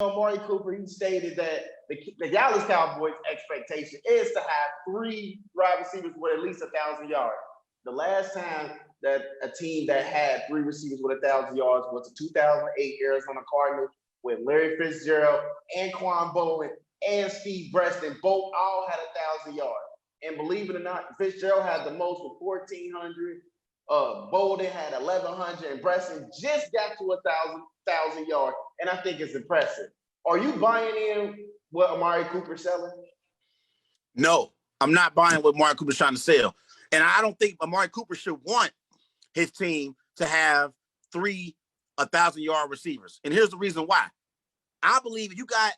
Amari Cooper, he stated that the Dallas Cowboys' expectation is to have 3 wide receivers with at least 1,000 yards. The last time that a team that had 3 receivers with 1,000 yards was the 2008 Arizona Cardinals with Larry Fitzgerald, Anquan Bowen, and Steve Preston. Both all had 1,000 yards. And believe it or not, Fitzgerald had the most with 1,400. Bolden had 1,100, and Preston just got to 1,000 yards, and I think it's impressive. Are you buying in what Amari Cooper's selling? No, I'm not buying what Amari Cooper's trying to sell. And I don't think Amari Cooper should want his team to have 3 1,000-yard receivers. And here's the reason why. I believe if you got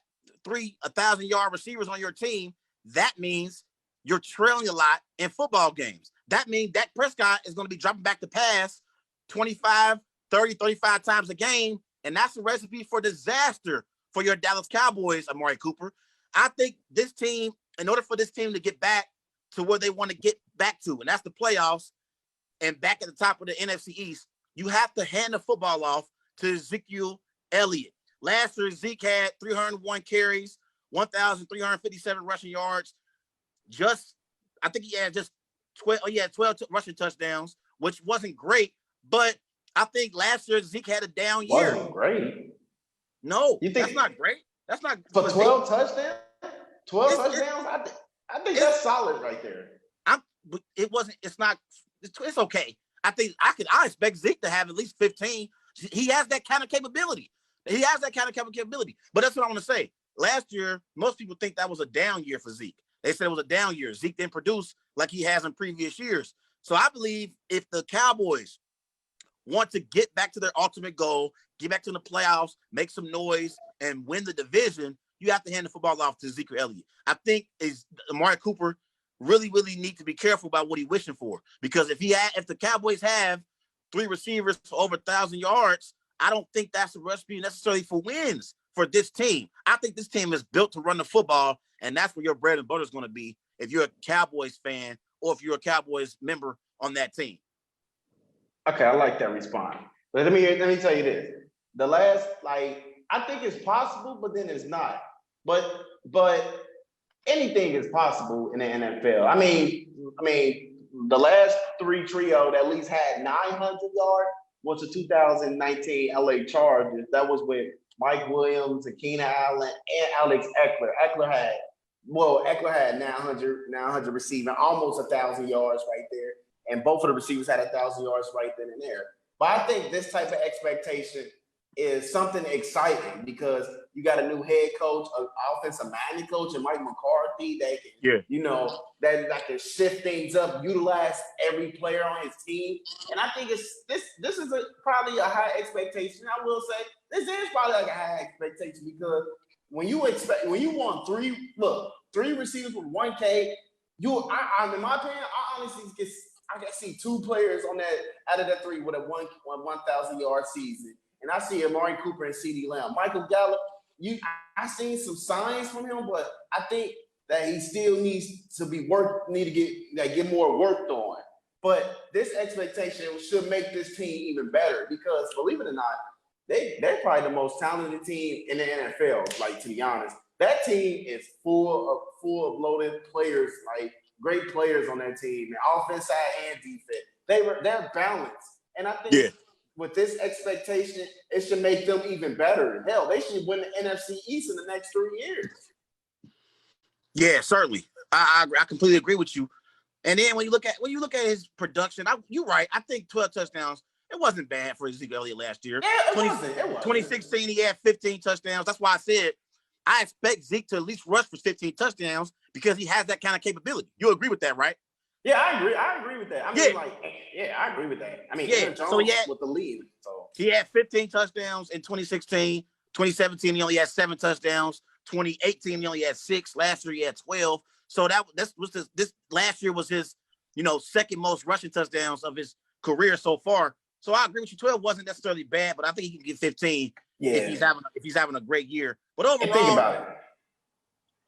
3 1,000-yard receivers on your team, that means you're trailing a lot in football games. That means Dak Prescott is going to be dropping back to pass 25, 30, 35 times a game, and that's a recipe for disaster for your Dallas Cowboys, Amari Cooper. I think this team, in order for this team to get back to where they want to get back to, and that's the playoffs, and back at the top of the NFC East, you have to hand the football off to Ezekiel Elliott. Last year, Zeke had 301 carries, 1,357 rushing yards. I think he had just 12 rushing touchdowns, which wasn't great. But I think last year Zeke had a down year. Wasn't great. No, that's not great. That's not for 12 touchdowns. 12 touchdowns. I think that's solid right there. It's okay. I expect Zeke to have at least 15. He has that kind of capability. But that's what I want to say. Last year, most people think that was a down year for Zeke. They said it was a down year. Zeke didn't produce like he has in previous years. So I believe if the Cowboys want to get back to their ultimate goal, get back to the playoffs, make some noise, and win the division, you have to hand the football off to Ezekiel Elliott. I think Amari Cooper really need to be careful about what he's wishing for. Because if the Cowboys have 3 receivers for over 1,000 yards, I don't think that's a recipe necessarily for wins for this team. I think this team is built to run the football, and that's where your bread and butter is going to be if you're a Cowboys fan or if you're a Cowboys member on that team. Okay, I like that response. But let me tell you this. I think it's possible, but then it's not. But anything is possible in the NFL. I mean, the last 3 trio that at least had 900 yards was the 2019 LA Chargers. That was with Mike Williams and Keenan Allen and Alex Eckler. Eckler had 900 receiving, almost 1,000 yards right there. And both of the receivers had 1,000 yards right then and there. But I think this type of expectation is something exciting because you got a new head coach, an offensive minded coach, and Mike McCarthy that can shift things up, utilize every player on his team. And I think this is probably a high expectation. I will say this is probably like a high expectation because when you want 3 receivers with 1K, in my opinion, I honestly I can see 2 players on that out of that 3 with a 1,000-yard season. And I see Amari Cooper and CeeDee Lamb. Michael Gallup, I seen some signs from him, but I think that he still needs to get more worked on. But this expectation should make this team even better because, believe it or not, they're probably the most talented team in the NFL. Like, to be honest, that team is full of loaded players, like great players on that team, offense side and defense. They're balanced, and I think with this expectation, it should make them even better. Hell, they should win the NFC East in the next 3 years. Yeah, certainly. I completely agree with you. And then when you look at his production, you're right. I think 12 touchdowns. It wasn't bad for Ezekiel Elliott last year. Yeah, it wasn't. 2016, he had 15 touchdowns. That's why I said I expect Zeke to at least rush for 15 touchdowns because he has that kind of capability. You agree with that, right? Yeah, I agree. I agree with that. I agree with that. I mean, Aaron Jones with the lead. So he had 15 touchdowns in 2016. 2017, he only had 7 touchdowns. 2018, he only had 6. Last year, he had 12. So this last year was his, second most rushing touchdowns of his career so far. So I agree with you. 12 wasn't necessarily bad, but I think he can get 15 if he's having a great year. But overall,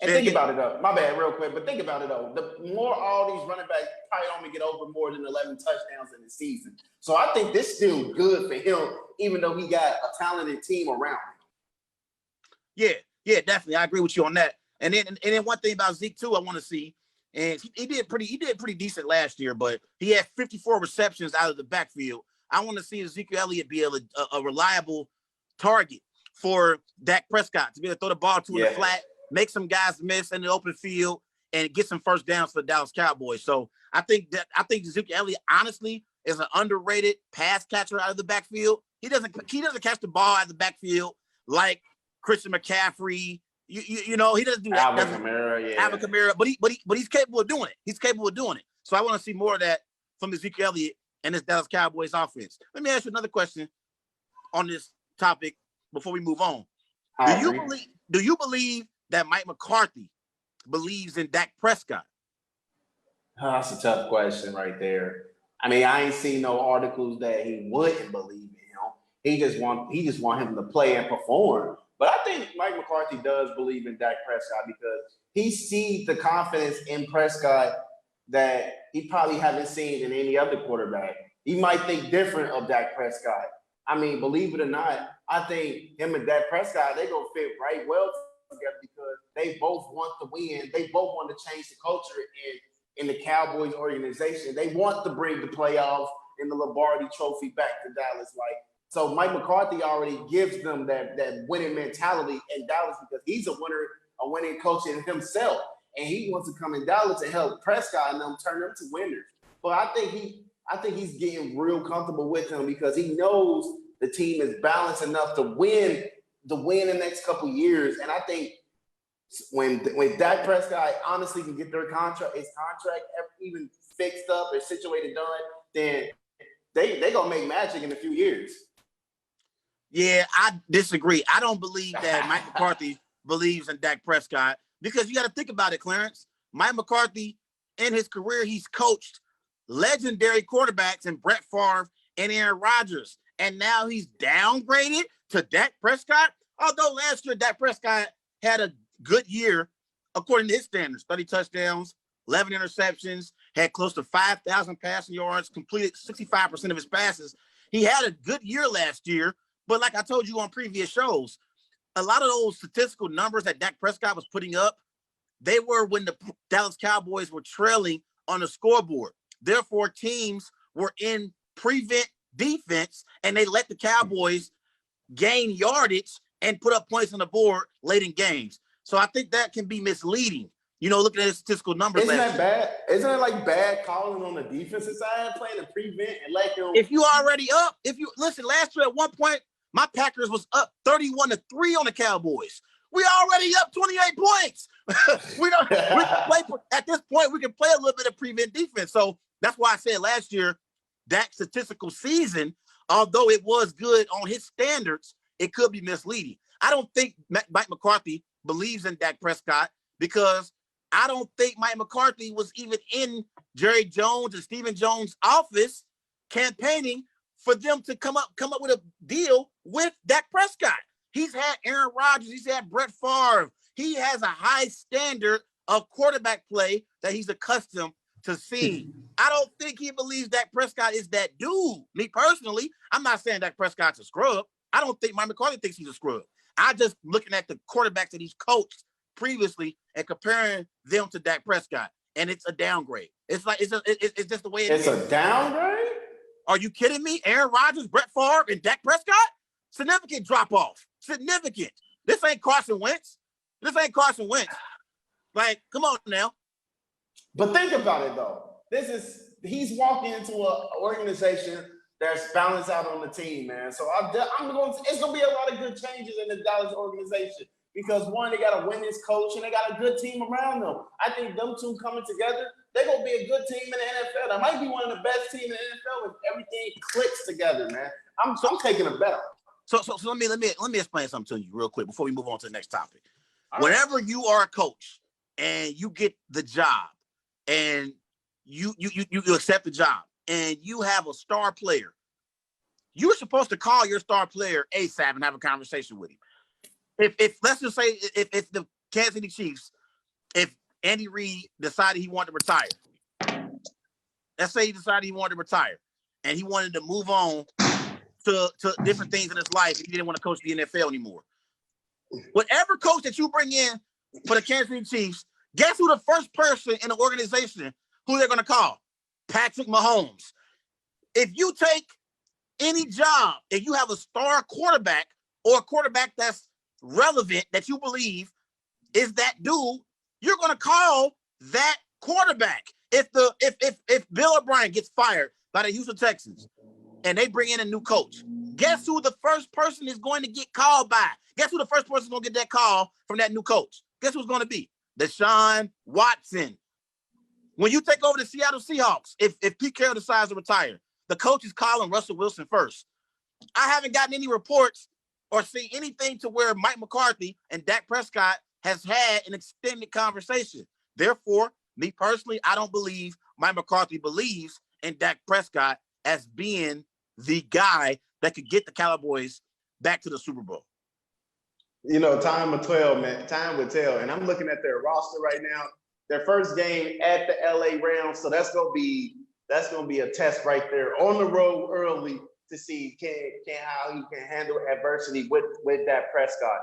think about it though. My bad, real quick, but think about it though. The more all these running backs probably only get over more than 11 touchdowns in the season. So I think this is still good for him, even though he got a talented team around him. Yeah, definitely. I agree with you on that. And then one thing about Zeke too, I want to see, and he did pretty decent last year, but he had 54 receptions out of the backfield. I want to see Ezekiel Elliott be a reliable target for Dak Prescott to be able to throw the ball to in the flat, make some guys miss in the open field, and get some first downs for the Dallas Cowboys. So I think Ezekiel Elliott honestly is an underrated pass catcher out of the backfield. He doesn't catch the ball out of the backfield like Christian McCaffrey. You know, he doesn't do that. Alvin Kamara, but he's capable of doing it. He's capable of doing it. So I want to see more of that from Ezekiel Elliott and this Dallas Cowboys offense. Let me ask you another question on this topic before we move on. Do you believe that Mike McCarthy believes in Dak Prescott? That's a tough question right there. I mean, I ain't seen no articles that he wouldn't believe in him. He just want him to play and perform. But I think Mike McCarthy does believe in Dak Prescott because he sees the confidence in Prescott that he probably haven't seen in any other quarterback. He might think different of Dak Prescott. I mean, believe it or not, I think him and Dak Prescott, they gonna fit right well together because they both want to win. They both want to change the culture in the Cowboys organization. They want to bring the playoffs and the Lombardi Trophy back to Dallas. So Mike McCarthy already gives them that winning mentality in Dallas because he's a winning coach in himself. And he wants to come in Dallas and help Prescott and them turn them to winners. But I think he's getting real comfortable with him because he knows the team is balanced enough to win the next couple years. And I think when Dak Prescott honestly can get his contract even fixed up or situated done, then they gonna make magic in a few years. Yeah, I disagree. I don't believe that Mike McCarthy believes in Dak Prescott because you got to think about it, Clarence. Mike McCarthy, in his career, he's coached legendary quarterbacks in Brett Favre and Aaron Rodgers, and now he's downgraded to Dak Prescott. Although last year Dak Prescott had a good year, according to his standards, 30 touchdowns, 11 interceptions, had close to 5,000 passing yards, completed 65% of his passes. He had a good year last year, but like I told you on previous shows, a lot of those statistical numbers that Dak Prescott was putting up, they were when the Dallas Cowboys were trailing on the scoreboard. Therefore, teams were in prevent defense, and they let the Cowboys gain yardage and put up points on the board late in games. So I think that can be misleading. You know, looking at his statistical numbers. Isn't that bad? Isn't it like bad calling on the defensive side, playing a prevent and let him? If you already up, listen, last year at one point, my Packers was up 31-3 on the Cowboys. We already up 28 points. we can play at this point. We can play a little bit of prevent defense. So that's why I said last year, that statistical season, although it was good on his standards, it could be misleading. I don't think Mike McCarthy believes in Dak Prescott because I don't think Mike McCarthy was even in Jerry Jones and Stephen Jones' office campaigning for them to come up with a deal with Dak Prescott. He's had Aaron Rodgers. He's had Brett Favre. He has a high standard of quarterback play that he's accustomed to seeing. I don't think he believes Dak Prescott is that dude. Me personally, I'm not saying Dak Prescott's a scrub. I don't think Mike McCarthy thinks he's a scrub. I just looking at the quarterbacks that he's coached previously and comparing them to Dak Prescott, and it's a downgrade. It's just the way it is. It's a downgrade? Are you kidding me? Aaron Rodgers, Brett Favre, and Dak Prescott? Significant drop-off. Significant. This ain't Carson Wentz. Like, come on now. But think about it, though. He's walking into an organization that's balanced out on the team, man. So it's going to be a lot of good changes in the Dallas organization because, one, they got a winners coach and they got a good team around them. I think them two coming together, they're going to be a good team in the NFL. That might be one of the best teams in the NFL if everything clicks together, man. I'm taking a bet. So let me explain something to you real quick before we move on to the next topic. Whenever you are a coach and you get the job and you accept the job and you have a star player, you're supposed to call your star player ASAP and have a conversation with him. If let's just say if the Kansas City Chiefs, if Andy Reid decided he wanted to retire, let's say he decided he wanted to retire and he wanted to move on to different things in his life, he didn't want to coach the NFL anymore. Whatever coach that you bring in for the Kansas City Chiefs, guess who the first person in the organization who they're going to call? Patrick Mahomes. If you take any job, if you have a star quarterback or a quarterback that's relevant that you believe is that dude, you're going to call that quarterback. If Bill O'Brien gets fired by the Houston Texans and they bring in a new coach, guess who the first person is going to get called by? Guess who the first person is going to get that call from that new coach? Guess who's going to be? Deshaun Watson. When you take over the Seattle Seahawks, if Pete Carroll decides to retire, the coach is calling Russell Wilson first. I haven't gotten any reports or seen anything to where Mike McCarthy and Dak Prescott has had an extended conversation. Therefore, me personally, I don't believe Mike McCarthy believes in Dak Prescott as being the guy that could get the Cowboys back to the Super Bowl. You know, time will tell, man. Time will tell. And I'm looking at their roster right now. Their first game at the LA Rams, so that's gonna be a test right there on the road early to see how he can handle adversity with Dak Prescott.